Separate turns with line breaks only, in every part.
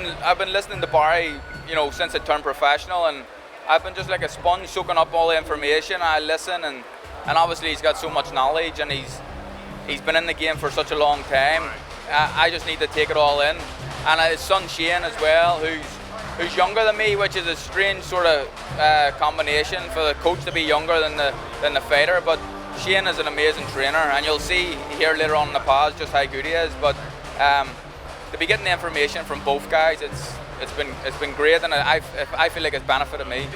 I've been listening to Barry, you know, since I turned professional, and I've been just like a sponge soaking up all the information. I listen, and obviously he's got so much knowledge, and he's been in the game for such a long time. I just need to take it all in. And his son Shane as well, who's younger than me, which is a strange sort of combination for the coach to be younger than the fighter. But Shane is an amazing trainer, and you'll see here later on in the pause just how good he is. But to be getting the information from both guys, it's been great, and I feel like it's benefited me.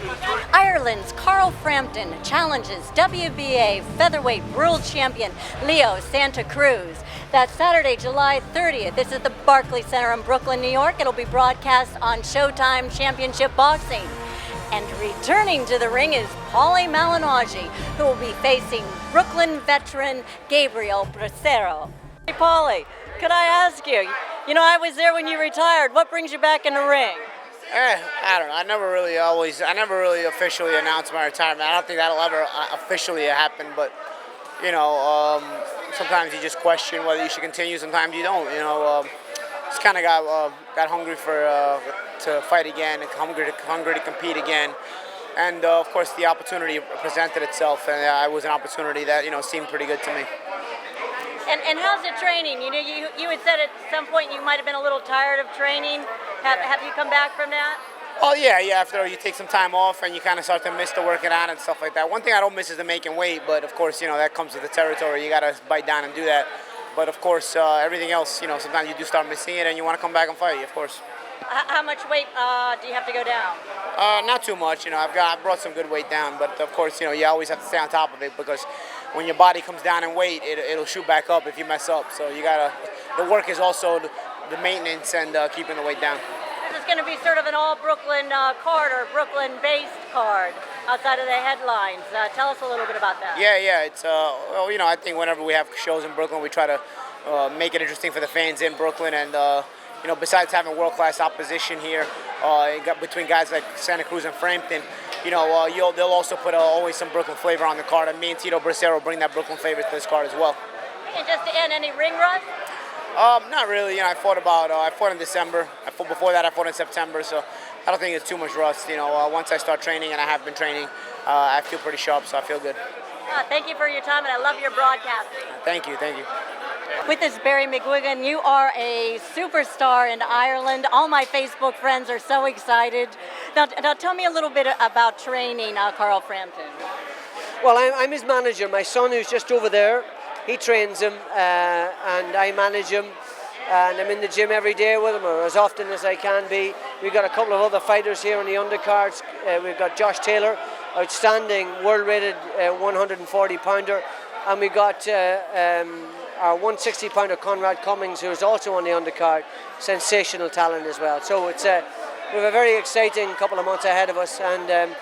Ireland's Carl Frampton challenges WBA Featherweight World Champion Leo Santa Cruz. That's Saturday, July 30th. This is the Barclays Center in Brooklyn, New York. It'll be broadcast on Showtime Championship Boxing. And returning to the ring is Paulie Malignaggi, who will be facing Brooklyn veteran Gabriel Bracero. Hey Paulie, could I ask you, you know, I was there when you retired. What brings you back in the ring?
I don't know. I never really officially announced my retirement. I don't think that'll ever officially happen, but you know, sometimes you just question whether you should continue. Sometimes you don't. You know, just kind of got hungry to fight again, hungry to compete again, and of course the opportunity presented itself, and it was an opportunity that, you know, seemed pretty good to me.
And how's the training? You know, you had said at some point you might have been a little tired of training. Have you come back from that?
Oh yeah. After you take some time off and you kind of start to miss the working out and stuff like that. One thing I don't miss is the making weight, but of course, you know, that comes with the territory. You got to bite down and do that. But of course, everything else, you know, sometimes you do start missing it and you want to come back and fight, of course.
How much weight do you have to go down?
Not too much. You know, I've brought some good weight down, but of course, you know, you always have to stay on top of it, because when your body comes down in weight, it'll shoot back up if you mess up. So you gotta. The work is also the maintenance and keeping the weight down.
This is going to be sort of an all Brooklyn card, or Brooklyn-based card outside of the headlines. Tell us a little bit about that.
Yeah. It's well, you know, I think whenever we have shows in Brooklyn, we try to make it interesting for the fans in Brooklyn, and you know, besides having world-class opposition here between guys like Santa Cruz and Frampton, you know, they'll also put always some Brooklyn flavor on the card, and me and Tito Bracero bring that Brooklyn flavor to this card as well.
And just to end, any ring rust?
Not really. You know, I fought in December. Before that, I fought in September, so I don't think it's too much rust. You know, once I start training, and I have been training, I feel pretty sharp, so I feel good.
Thank you for your time, and I love your broadcasting.
Thank you.
With us, Barry McGuigan, you are a superstar in Ireland. All my Facebook friends are so excited. Now tell me a little bit about training Carl Frampton.
Well, I'm his manager. My son, who's just over there, he trains him, and I manage him. And I'm in the gym every day with him, or as often as I can be. We've got a couple of other fighters here on the undercards. We've got Josh Taylor, outstanding world-rated 140-pounder. And we got our 160-pounder Conrad Cummings, who is also on the undercard, sensational talent as well. So it's we have a very exciting couple of months ahead of us. And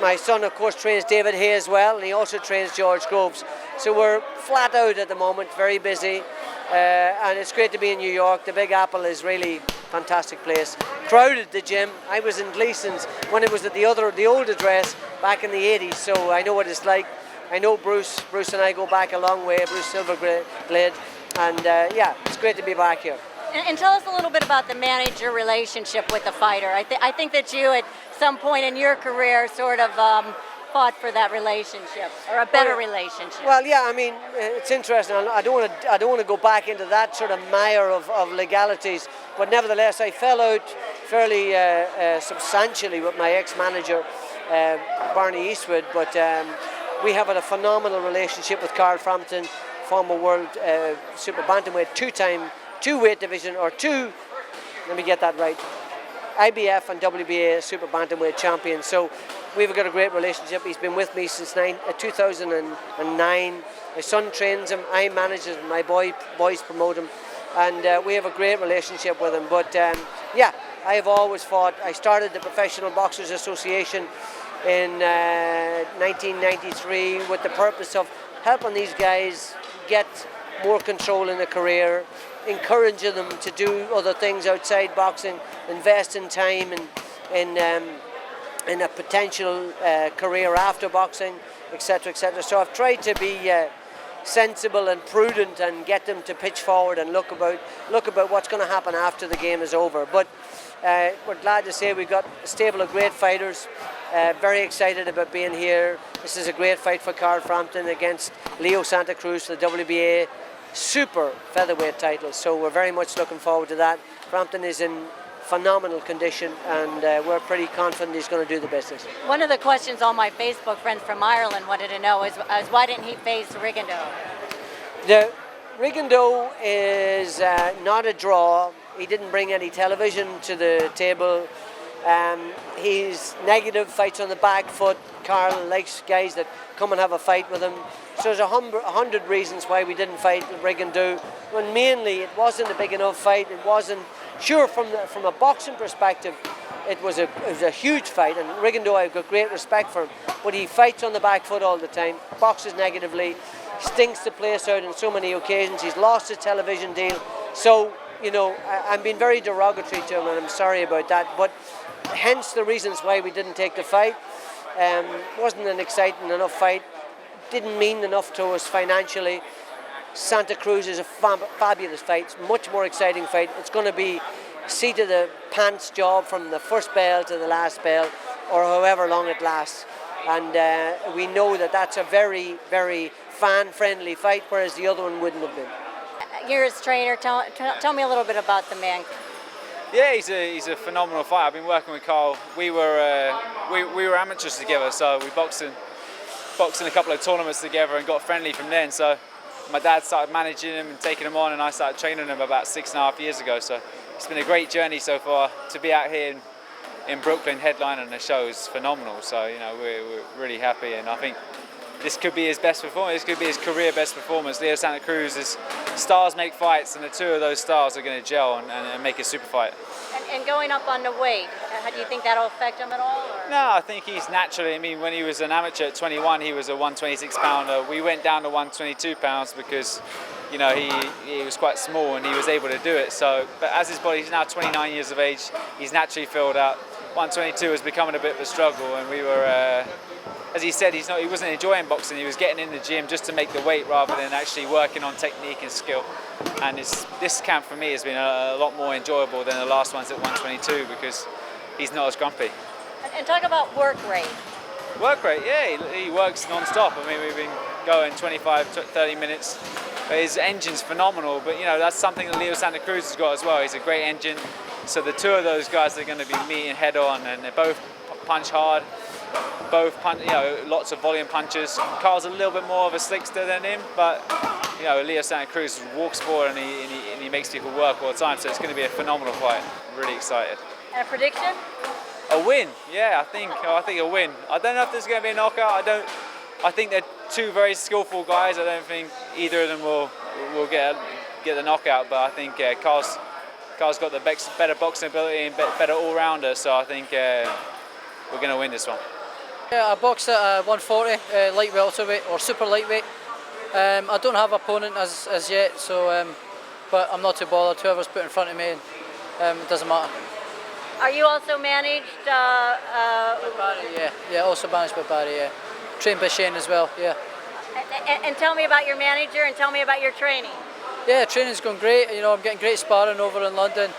my son, of course, trains David Hay as well, and he also trains George Groves. So we're flat out at the moment, very busy. And it's great to be in New York. The Big Apple is really a fantastic place. Crowded, the gym. I was in Gleason's when it was at the old address back in the 80s, so I know what it's like. I know Bruce and I go back a long way, Bruce Silverglade, and yeah, it's great to be back here.
And tell us a little bit about the manager relationship with the fighter. I think that you, at some point in your career, sort of fought for that relationship, or a better relationship.
Well, yeah, I mean, it's interesting. I don't want to go back into that sort of mire of legalities, but nevertheless, I fell out fairly substantially with my ex-manager, Barney Eastwood, but we have a phenomenal relationship with Carl Frampton, former world super bantamweight, two weight division, or let me get that right, IBF and WBA super bantamweight champion. So we've got a great relationship. He's been with me since 2009. My son trains him, I manage him, my boys promote him, and we have a great relationship with him. But yeah, I have always fought. I started the Professional Boxers Association in 1993 with the purpose of helping these guys get more control in their career, encouraging them to do other things outside boxing, invest in time and in a potential career after boxing, etc., etc. So I've tried to be sensible and prudent and get them to pitch forward and look about what's going to happen after the game is over. But We're glad to say we've got a stable of great fighters. Very excited about being here. This is a great fight for Carl Frampton against Leo Santa Cruz for the WBA super featherweight title. So we're very much looking forward to that. Frampton is in phenomenal condition, and we're pretty confident he's going to do the business.
One of the questions all my Facebook friends from Ireland wanted to know is why didn't he face Rigondeaux?
The Rigondeaux is not a draw. He didn't bring any television to the table. He's negative, fights on the back foot. Carl likes guys that come and have a fight with him. So there's 100 reasons why we didn't fight Rigondeaux. When mainly it wasn't a big enough fight. It wasn't, sure, from a boxing perspective, it was a huge fight, and Rigondeaux, I've got great respect for him, but he fights on the back foot all the time, boxes negatively, stinks the place out on so many occasions. He's lost his television deal. So, you know, I'm being very derogatory to him, and I'm sorry about that, but hence the reasons why we didn't take the fight. Wasn't an exciting enough fight, didn't mean enough to us financially. Santa Cruz is a fabulous fight, it's a much more exciting fight. It's going to be seat of the pants job from the first bell to the last bell, or however long it lasts. And we know that that's a very, very fan-friendly fight, whereas the other one wouldn't have been.
You're his trainer. Tell me a little bit about the man.
Yeah, he's a phenomenal fighter. I've been working with Carl. We were amateurs together, so we boxed in a couple of tournaments together and got friendly from then. So my dad started managing him and taking him on, and I started training him about 6.5 years ago. So it's been a great journey so far. To be out here in Brooklyn headlining the show is phenomenal. So, you know, we're really happy, and I think this could be his best performance. This could be his career best performance. Leo Santa Cruz is stars make fights, and the two of those stars are going to gel and make a super fight.
And going up on the weight, do you think that'll affect him at all? Or?
No, I think he's naturally. I mean, when he was an amateur at 21, he was a 126 pounder. We went down to 122 pounds because, you know, he was quite small and he was able to do it. So, but as his body, he's now 29 years of age. He's naturally filled out. 122 was becoming a bit of a struggle, and we were. As he said, he wasn't enjoying boxing. He was getting in the gym just to make the weight rather than actually working on technique and skill. And this camp for me has been a lot more enjoyable than the last ones at 122 because he's not as grumpy.
And talk about work rate.
Work rate, yeah, he works non-stop. I mean, we've been going 25, 30 minutes. His engine's phenomenal, but you know, that's something that Leo Santa Cruz has got as well. He's a great engine. So the two of those guys are going to be meeting head on, and they both punch hard. Both punch, you know, lots of volume punches. Carl's a little bit more of a slickster than him, but you know, Leo Santa Cruz walks forward and he makes people work all the time. So it's going to be a phenomenal fight. I'm really excited.
And a prediction?
A win, yeah. I think a win. I don't know if there's going to be a knockout. I think they're two very skillful guys. I don't think either of them will get the knockout. But I think Carl's got the better boxing ability and better all-rounder. So I think we're going to win this one.
Yeah, I boxed at 140, light welterweight or super lightweight. I don't have an opponent as yet, so but I'm not too bothered. Whoever's put in front of me, it doesn't matter.
Are you also managed?
By Barry, yeah, also managed by Barry, yeah. Trained by Shane as well, yeah.
And tell me about your manager and tell me about your training.
Yeah, training's going great. You know, I'm getting great sparring over in London.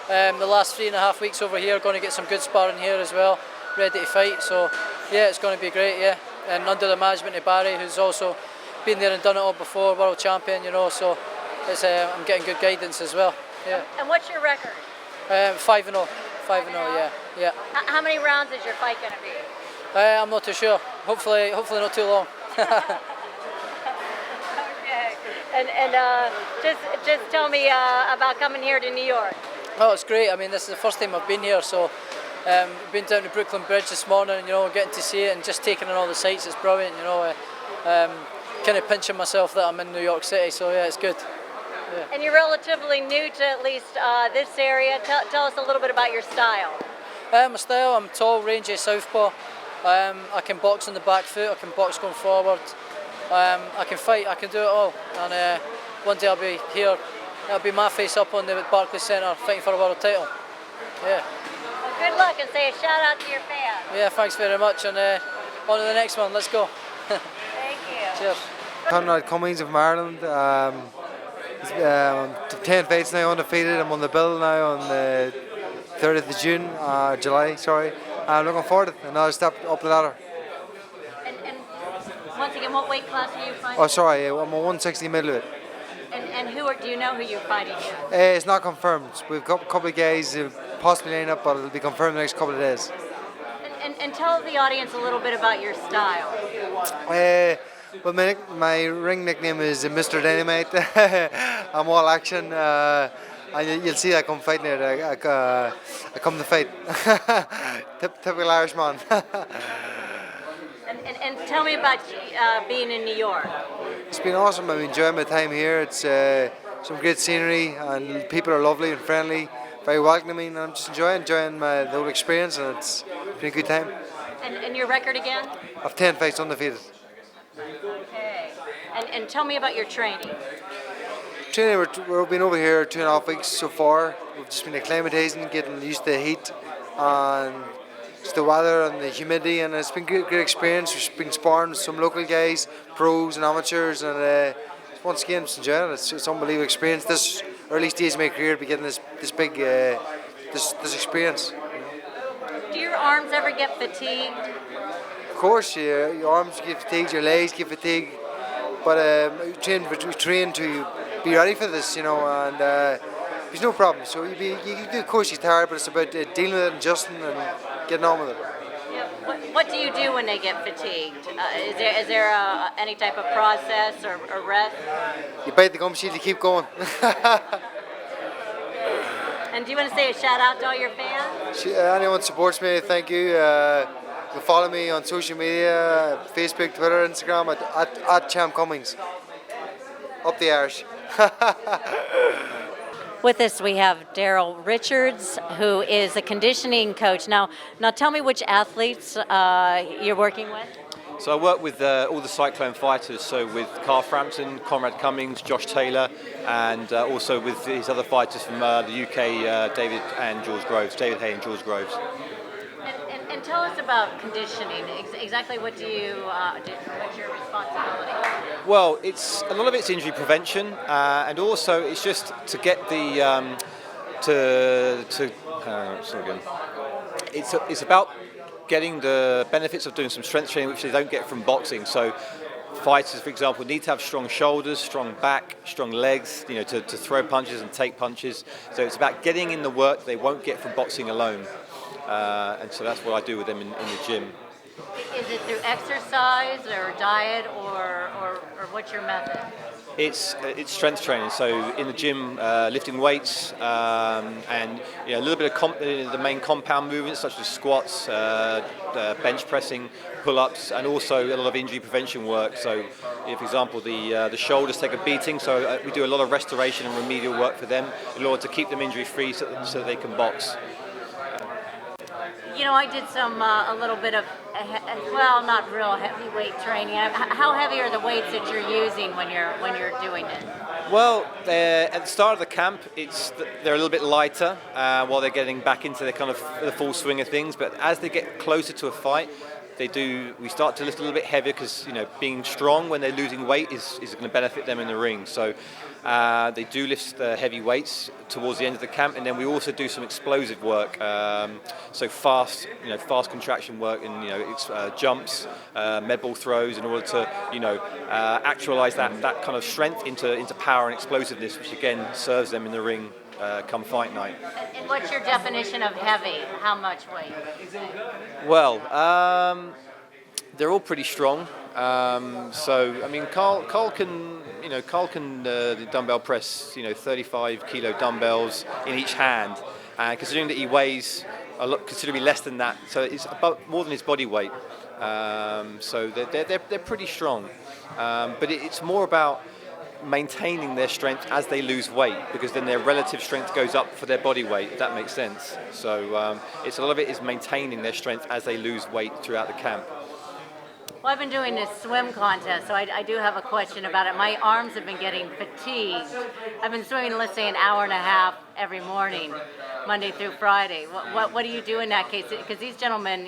The last 3.5 weeks over here, going to get some good sparring here as well. Ready to fight, so yeah, it's going to be great, yeah. And under the management of Barry, who's also been there and done it all before, world champion, you know, so it's, I'm getting good guidance as well, yeah.
And what's your record?
5-0, yeah.
How many rounds is your fight going to be?
I'm not too sure. Hopefully not too long.
Okay. And just tell me about coming here to New York.
Oh, it's great. I mean, this is the first time I've been here, so we've been down to Brooklyn Bridge this morning, you know, getting to see it and just taking in all the sights. It's brilliant, you know. Kind of pinching myself that I'm in New York City, so yeah, it's good. Yeah.
And you're relatively new to at least this area. Tell us a little bit about your style.
My style, I'm tall, rangy, southpaw. I can box on the back foot, I can box going forward. I can fight, I can do it all. And one day I'll be here, that'll be my face up on the Barclays Center fighting for a world title. Yeah.
Well, good luck, and say a shout out to your fans.
Yeah, thanks very much, and on to the next one, let's go.
Thank you.
Cheers.
Conrad Cummings from Ireland. 10 fights now, undefeated. I'm on the bill now on the 30th of June, July, sorry. I'm looking forward to it, another step up the ladder.
And once again, what weight class are you fighting?
Oh, sorry, I'm a 160 middleweight.
And do you know who you're fighting in?
It's not confirmed. We've got a couple of guys who possibly line up, but it'll be confirmed in the next couple of days.
And tell the audience a little bit about your style.
Well, my ring nickname is Mr. Dynamite. I'm all action, and you'll see I come fighting it. I come to fight. Typical Irishman.
And tell me about being in New York.
It's been awesome. I'm enjoying my time here. It's some great scenery, and people are lovely and friendly, very welcoming, and I'm just enjoying the whole experience, and it's been a good time.
And your record again?
I've 10 fights undefeated.
Okay. And tell me about your training.
Training, we've been over here 2.5 weeks so far. We've just been acclimatizing, getting used to the heat and just the weather and the humidity, and it's been a great experience. We've been sparring with some local guys, pros and amateurs, and once again, just enjoying it. It's an unbelievable experience. This early stage of my career, to be getting this big this experience.
Do your arms ever get fatigued?
Of course, your arms get fatigued, your legs get fatigued, but we train to be ready for this, you know, and there's no problem. So you do, of course, you're tired, but it's about dealing with it, adjusting, and getting on with it.
Yeah. What do you do when they get fatigued? Is there any type of process or rest?
You bite the gum sheet to keep going.
And do you want to say a shout out to all your fans?
Anyone supports me, thank you. You can follow me on social media, Facebook, Twitter, Instagram at Champ Cummings. Up the Irish.
With us we have Daryl Richards, who is a conditioning coach. Now tell me which athletes you're working with.
So I work with all the Cyclone fighters, so with Carl Frampton, Conrad Cummings, Josh Taylor, and also with his other fighters from the UK, David Hay and George Groves.
And tell us about conditioning. Exactly what do you what's your responsibility?
Well, a lot of it's injury prevention, and also it's just to get the it's about getting the benefits of doing some strength training, which they don't get from boxing. So fighters, for example, need to have strong shoulders, strong back, strong legs, you know, to throw punches and take punches. So it's about getting in the work they won't get from boxing alone. And so that's what I do with them in the gym.
Is it through exercise or diet or what's your method?
It's strength training. So in the gym, lifting weights and a little bit of the main compound movements such as squats, bench pressing, pull-ups, and also a lot of injury prevention work. So, for example, the shoulders take a beating, so we do a lot of restoration and remedial work for them in order to keep them injury-free so that they can box.
You know, I did a little bit of, not real heavyweight training. How heavy are the weights that you're using when you're doing it?
Well, at the start of the camp, they're a little bit lighter while they're getting back into the full swing of things. But as they get closer to a fight, we start to lift a little bit heavier because being strong when they're losing weight is going to benefit them in the ring. So they do lift heavy weights towards the end of the camp, and then we also do some explosive work. So fast contraction work and jumps, med ball throws in order to actualize that kind of strength into power and explosiveness, which again serves them in the ring come fight night.
And what's your definition of heavy? How much weight?
Well, they're all pretty strong. So I mean, Carl can the dumbbell press 35 kilo dumbbells in each hand, and considering that he weighs considerably less than that, so it's about more than his body weight. So they're pretty strong, but it's more about maintaining their strength as they lose weight, because then their relative strength goes up for their body weight, if that makes sense. So it's a lot of it is maintaining their strength as they lose weight throughout the camp.
Well, I've been doing this swim contest, so I do have a question about it. My arms have been getting fatigued. I've been swimming, let's say, an hour and a half every morning, Monday through Friday. What do you do in that case? Because these gentlemen,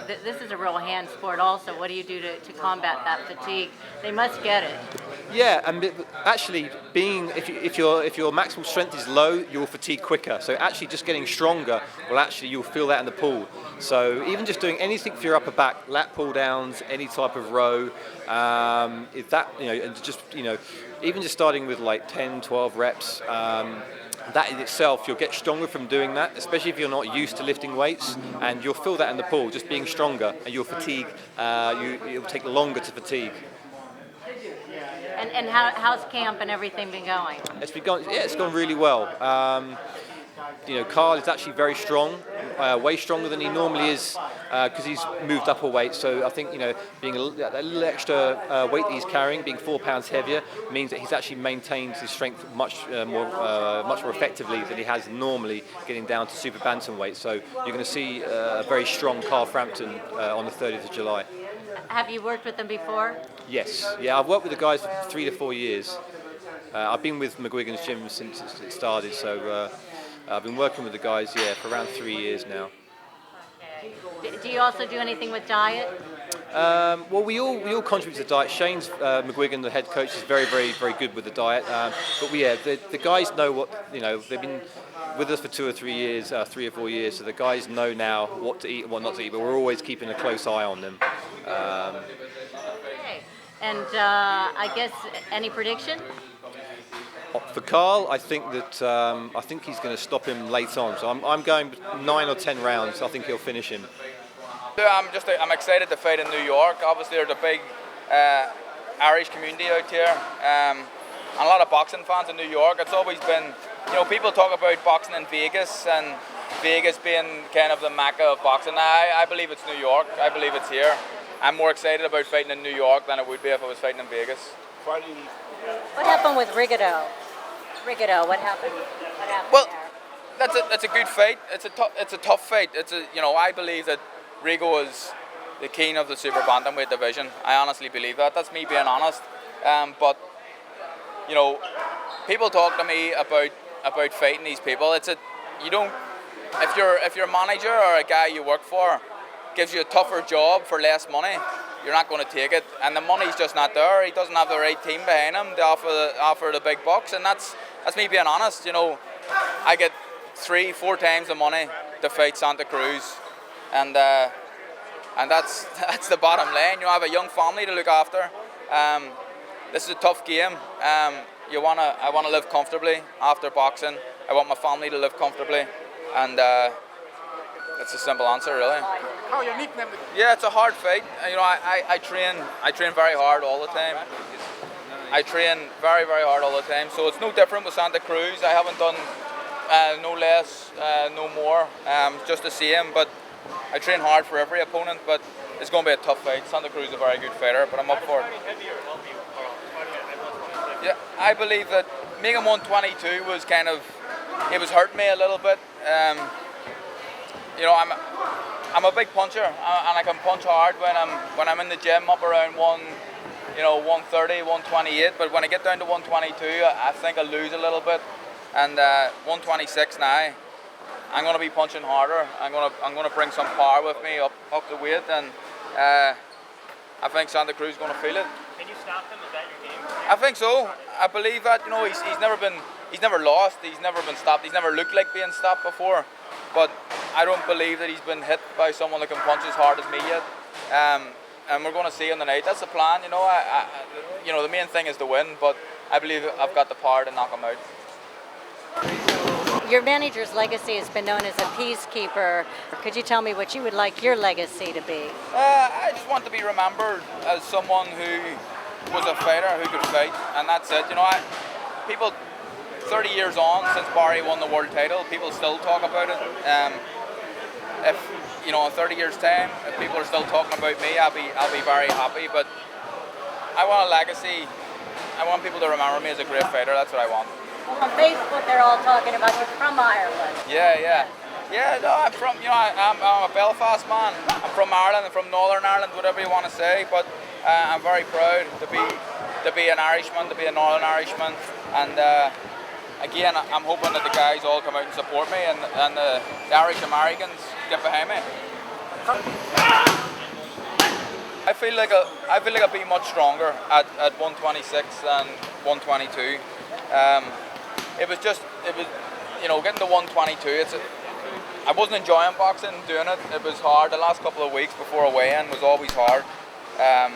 this is a real hand sport also. What do you do to combat that fatigue? They must get it.
Yeah, and actually, if your maximal strength is low, you'll fatigue quicker. So actually, just getting stronger you'll feel that in the pool. So even just doing anything for your upper back, lat pull downs, any type of row, if that and just even just starting with like 10, 12 reps. That in itself, you'll get stronger from doing that, especially if you're not used to lifting weights, and you'll feel that in the pool, just being stronger, and you'll fatigue. It'll take longer to fatigue.
And how's camp and everything been going?
It's gone really well. Carl is actually very strong, way stronger than he normally is because he's moved up a weight. So I think being a little extra weight that he's carrying, being 4 pounds heavier, means that he's actually maintained his strength much more effectively than he has normally getting down to super bantamweight. So you're going to see a very strong Carl Frampton on the 30th of July.
Have you worked with them before?
Yes, yeah, I've worked with the guys for 3 to 4 years. I've been with McGuigan's gym since it started, so I've been working with the guys, for around 3 years now.
Okay. Do you also do anything with diet?
Well, we all contribute to the diet. Shane's McGuigan, the head coach, is very, very, very good with the diet. But the guys know what they've been with us for 2 or 3 years, 3 or 4 years. So the guys know now what to eat and what not to eat. But we're always keeping a close eye on them.
Okay. And I guess any prediction?
For Carl, I think that he's going to stop him late on. So I'm going 9 or 10 rounds. I think he'll finish him.
I'm excited to fight in New York. Obviously, there's a big Irish community out here, and a lot of boxing fans in New York. It's always been, people talk about boxing in Vegas and Vegas being kind of the mecca of boxing. I believe it's New York. I believe it's here. I'm more excited about fighting in New York than it would be if I was fighting in Vegas.
What happened with Rigondeaux? What happened?
Well,
there?
that's a good fight. It's a tough fight. I believe that Rigo is the king of the super bantamweight division. I honestly believe that. That's me being honest. But people talk to me about fighting these people. If your manager or a guy you work for gives you a tougher job for less money, you're not going to take it, and the money's just not there. He doesn't have the right team behind him to offer the big bucks, and that's me being honest. I get 3-4 times the money to fight Santa Cruz, and that's the bottom line. I have a young family to look after. This is a tough game. I want to live comfortably after boxing. I want my family to live comfortably, and that's a simple answer, really.
How your nickname?
Yeah, it's a hard fight. I train very hard all the time. I train very, very hard all the time. So it's no different with Santa Cruz. I haven't done no less, no more, just the same. But I train hard for every opponent. But it's going to be a tough fight. Santa Cruz is a very good fighter, but I'm up for it. Yeah, I believe that making 122 was it was hurting me a little bit. I'm a big puncher, and I can punch hard when I'm in the gym up around 130, 128. But when I get down to 122, I think I lose a little bit. And 126 now, I'm going to be punching harder. I'm going to bring some power with me up the weight, and I think Santa Cruz is going to feel it.
Can you stop him? Is that your game?
I think so. I believe that. He's never lost. He's never been stopped. He's never looked like being stopped before. But I don't believe that he's been hit by someone that can punch as hard as me yet. And we're going to see on the night. That's the plan. The main thing is to win. But I believe I've got the power to knock him out.
Your manager's legacy has been known as a peacekeeper. Could you tell me what you would like your legacy to be?
I just want to be remembered as someone who was a fighter who could fight, and that's it. People 30 years on since Barry won the world title, people still talk about it. If in 30 years' time, if people are still talking about me, I'll be very happy. But I want a legacy. I want people to remember me as a great fighter. That's what I want.
On Facebook, they're all talking about you from Ireland.
Yeah. No, I'm from. I'm a Belfast man. I'm from Ireland. I'm from Northern Ireland, whatever you want to say. But I'm very proud to be an Irishman, to be a Northern Irishman, and. Again, I'm hoping that the guys all come out and support me, and the Irish Americans get behind me. I feel like I'll be much stronger at 126 than 122. It was getting to 122. I wasn't enjoying boxing, doing it. It was hard. The last couple of weeks before a weigh-in was always hard. And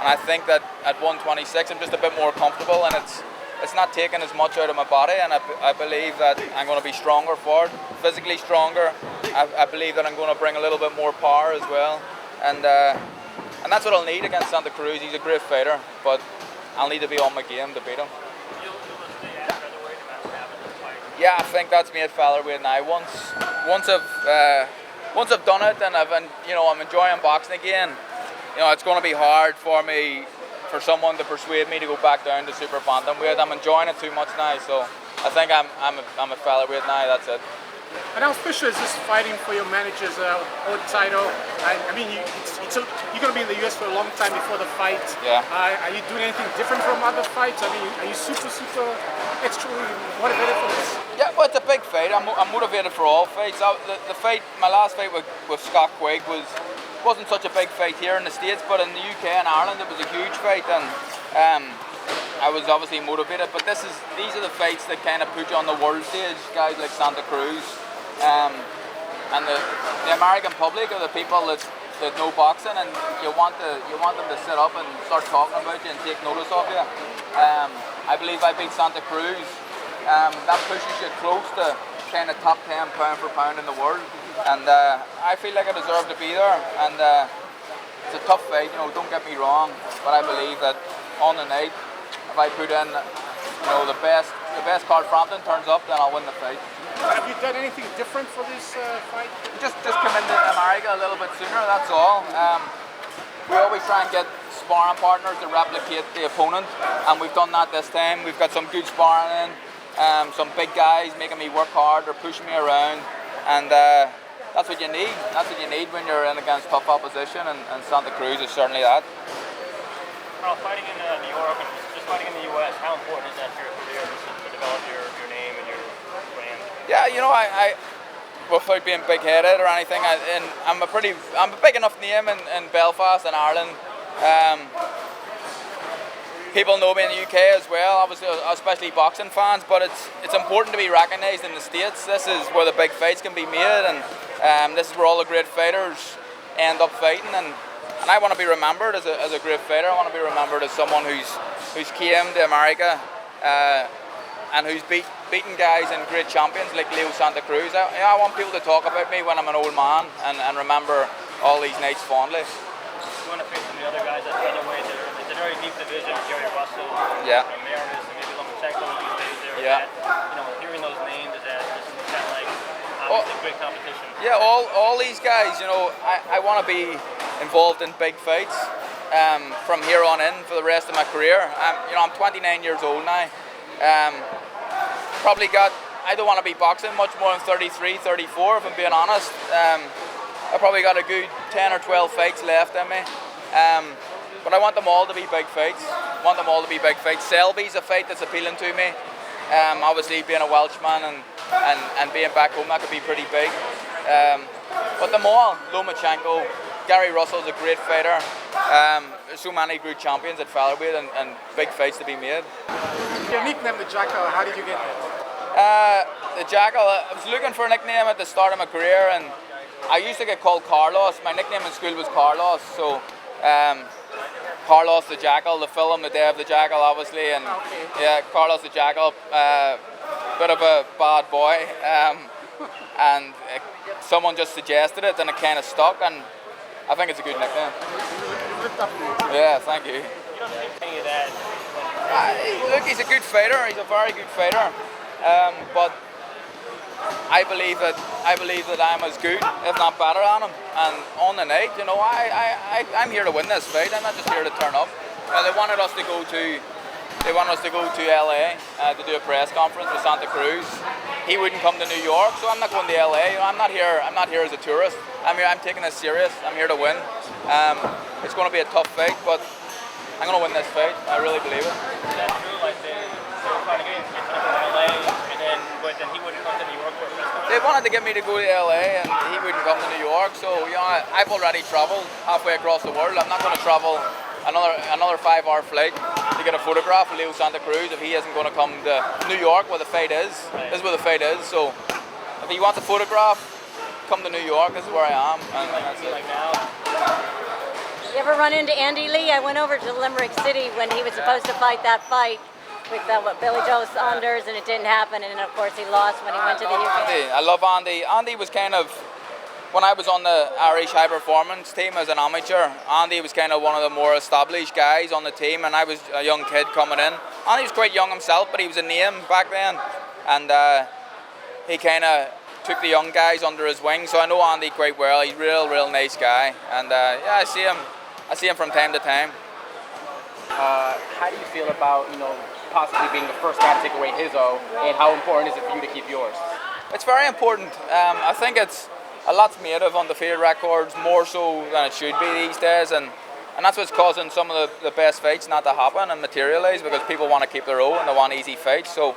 I think that at 126 I'm just a bit more comfortable, and it's not taking as much out of my body, and I believe that I'm going to be stronger for it, physically stronger. I believe that I'm going to bring a little bit more power as well, and that's what I'll need against Santa Cruz. He's a great fighter, but I'll need to be on my game to beat him. Yeah, I think that's me at featherweight now. Once I've done it and I'm enjoying boxing again, it's going to be hard for someone to persuade me to go back down to super bantamweight. I'm enjoying it too much now, so I think I'm a featherweight now. That's it.
And how special is this fighting for your managers, Tito? I mean, you're going to be in the US for a long time before the fight.
Yeah.
Are you doing anything different from other fights? I mean, are you super extra motivated for this?
Yeah, well, it's a big fight. I'm motivated for all fights. The fight, my last fight with Scott Quigg wasn't such a big fight here in the States, but in the UK and Ireland it was a huge fight, and I was obviously motivated. But these are the fights that kind of put you on the world stage. Guys like Santa Cruz, and the American public are the people that know boxing, and you want them to sit up and start talking about you and take notice of you. I believe I beat Santa Cruz. That pushes you close to kind of top 10 pound for pound in the world, and I feel like I deserve to be there. And it's a tough fight, don't get me wrong, but I believe that on the night, if I put in the best card Frampton turns up, then I'll win the fight.
Have you done anything different for this fight?
Just come into America a little bit sooner, that's all. We always try and get sparring partners to replicate the opponent, and we've done that this time. We've got some good sparring in, some big guys making me work hard, they're pushing me around, and that's what you need. That's what you need when you're in against tough opposition, and Santa Cruz is certainly that.
Carl, fighting in New York and just fighting in the US, how important is that for your career to develop your name and your brand?
Yeah, I without being big-headed or anything, I'm a big enough name in Belfast and Ireland. People know me in the UK as well, obviously, especially boxing fans, but it's important to be recognised in the States. This is where the big fights can be made, and this is where all the great fighters end up fighting, and I want to be remembered as a great fighter. I want to be remembered as someone who's came to America and who's beaten guys and great champions like Leo Santa Cruz. I want people to talk about me when I'm an old man and remember all these nights fondly.
You want to face some of the other guys at featherweight. It's a very deep division. Jerry Russell,
yeah.
Maris, and maybe Lomachenko these days.
Yeah.
Hearing those names is that like obviously great competition.
Yeah, all these guys. I want to be involved in big fights from here on in for the rest of my career. I'm 29 years old now. I don't want to be boxing much more than 33, 34 if I'm being honest. I probably got a good 10 or 12 fights left in me. But I want them all to be big fights. Selby's a fight that's appealing to me. Obviously being a Welshman and being back home, that could be pretty big. But them all, Lomachenko, Gary Russell's a great fighter. There's so many good champions at featherweight and big fights to be made.
Your nickname, the Jackal, how did you get that?
The Jackal, I was looking for a nickname at the start of my career, and I used to get called Carlos. My nickname in school was Carlos, so Carlos the Jackal, the film, The Day of the Jackal, obviously, and yeah, Carlos the Jackal, bit of a bad boy, and someone just suggested it, and it kind of stuck, and I think it's a good nickname. Yeah, thank you.
You don't think any of that?
Look, he's a good fighter. He's a very good fighter, but I believe that I'm as good, if not better, than him. And on the night, I'm here to win this fight. I'm not just here to turn up. They wanted us to go to LA to do a press conference with Santa Cruz. He wouldn't come to New York, so I'm not going to LA. I'm not here as a tourist. I'm here. I'm taking this serious. I'm here to win. It's going to be a tough fight, but I'm going to win this fight. I really believe it.
Is that true? Like they were trying to get him to LA, but then he wouldn't come to New York for a press conference?
wanted to get me to go to LA, and he wouldn't come to New York. So I've already travelled halfway across the world. I'm not going to travel another 5-hour flight to get a photograph of Leo Santa Cruz if he isn't going to come to New York, where the fight is. This is where the fight is. So if he wants a photograph, come to New York. This is where I am. And that's it.
You ever run into Andy Lee? I went over to Limerick City when he was supposed to fight that fight with Billy Joe Saunders, and it didn't happen. And of course, he lost when he went to the UK.
I love Andy. Andy was kind of, when I was on the Irish High Performance team as an amateur, Andy was kind of one of the more established guys on the team, and I was a young kid coming in. Andy was quite young himself, but he was a name back then, and he kind of took the young guys under his wing. So I know Andy quite well. He's a real nice guy, and yeah, I see him from time to time.
How do you feel about, possibly being the first guy to take away his O, and how important is it for you to keep yours?
It's very important. I think it's a lot's made of undefeated records, more so than it should be these days, and that's what's causing some of the best fights not to happen and materialise, because people want to keep their O and they want easy fights. So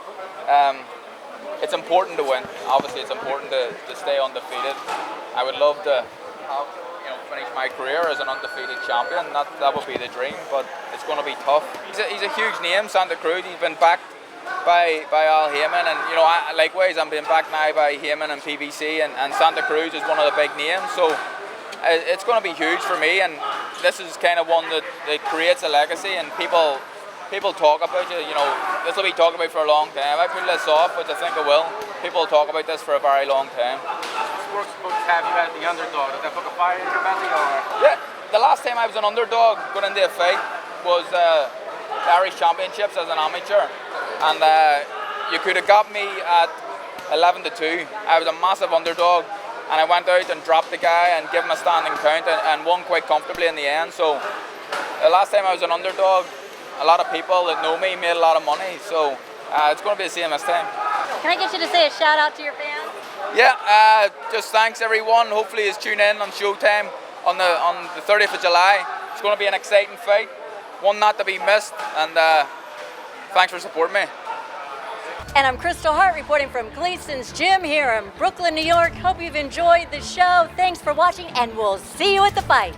it's important to win. Obviously, it's important to stay undefeated. I would love to have, finish my career as an undefeated champion. That would be the dream, but it's going to be tough. He's a huge name, Santa Cruz. He's been backed by Al Heyman, and likewise I'm being backed now by Heyman and PBC, and Santa Cruz is one of the big names. So it's going to be huge for me, and this is kind of one that creates a legacy, and people talk about you. This will be talked about for a long time. I put this off, which I think I will. People will talk about this for a very long time.
Sportsbooks have you as the underdog. Does that book a fire in your belly, or?
Yeah, the last time I was an underdog going into a fight was the Irish Championships as an amateur, and you could have got me at 11-2. I was a massive underdog, and I went out and dropped the guy and gave him a standing count and won quite comfortably in the end. So the last time I was an underdog, a lot of people that know me made a lot of money, so it's going to be the same this time.
Can I get you to say a shout out to your fans?
Yeah, just thanks everyone. Hopefully you tune in on Showtime on the 30th of July. It's going to be an exciting fight, one not to be missed, and thanks for supporting me.
And I'm Kristal Hart reporting from Gleason's Gym here in Brooklyn, New York. Hope you've enjoyed the show. Thanks for watching, and we'll see you at the fights.